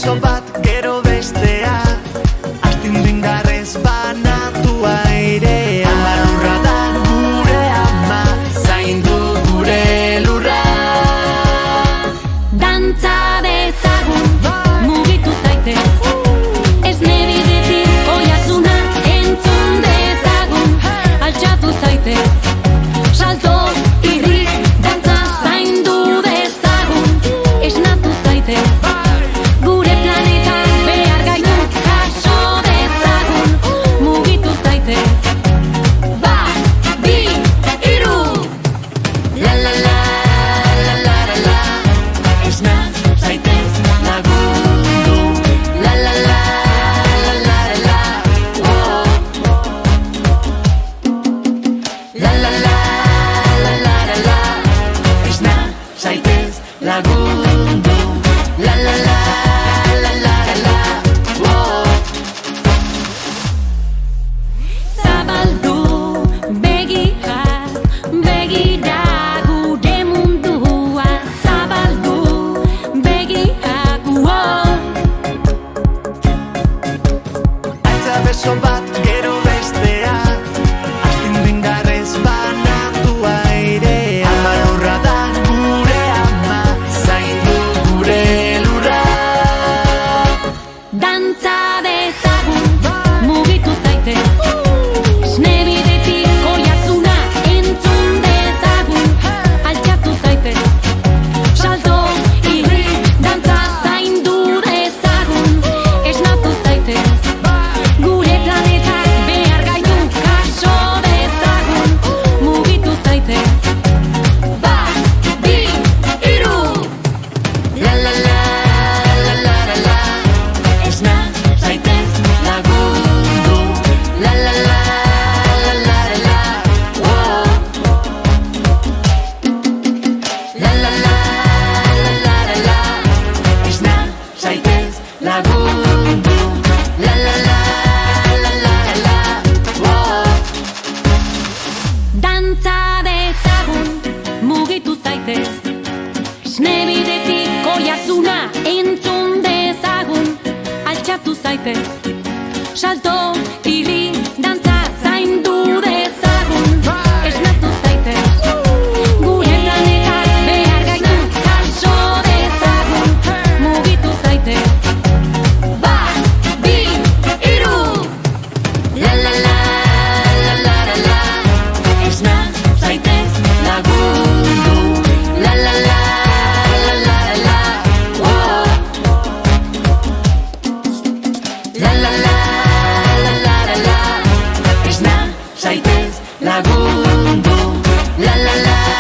beso bat gero bestea, astindu indarrez banatua airea. Ama lurra da gure ama, zaindu gure lurra. Dantza dezagun, mugitu zaitez, esne bidetik oihartzuna entzun dezagun, altxatu zaitez, salto, irri, dantza zaindu dezagun, esnatu zaitez, gure planetan behar gaitu jaso dezagun, mugitu zaitez, bat, bi, hiru, la la la, la la la la, esnatu zaitez lagundu, la la la, la la la la, oh. La la la, la la la la, esnatu zaitez lagundu, la la la, la la la la, oh. Zabaldu begiak, begira gure mundua, zabaldu begiak, oh. Altza beso bat gero bestea, astindu indarrez banatua airea. Ama lurra da gure ama, zaindu gure lurra. Dantza dezagun, mugitu zaitez, esne bidetik oihartzuna entzun dezagun, altxatu zaitez, salto, irri, dantza zaindu dezagun, esnatu zaitez, gure planetak behar gaitu jaso dezagun, mugitu zaitez, bat, bi, hiru, la la la, la la la la, esnatu zaitez lagundu, la la la, la la la la, oh. La la la, la la la la, esnatu zaitez lagundu, la la la, la la la la, oh. Dantza dezagun, mugitu zaitez, esne bidetik oihartzuna entzun dezagun, altxatu zaitez, salto, irri, dantza zaindu dezagun, esnatu zaitez, gure planetak behar gaitu jaso dezagun, mugitu zaitez, bat, bi, hiru, la la la, la la la la, esnatu zaitez lagundu, la la la, la la la la, oh. La la la, la la la la, esnatu zaitez lagundu, la la la.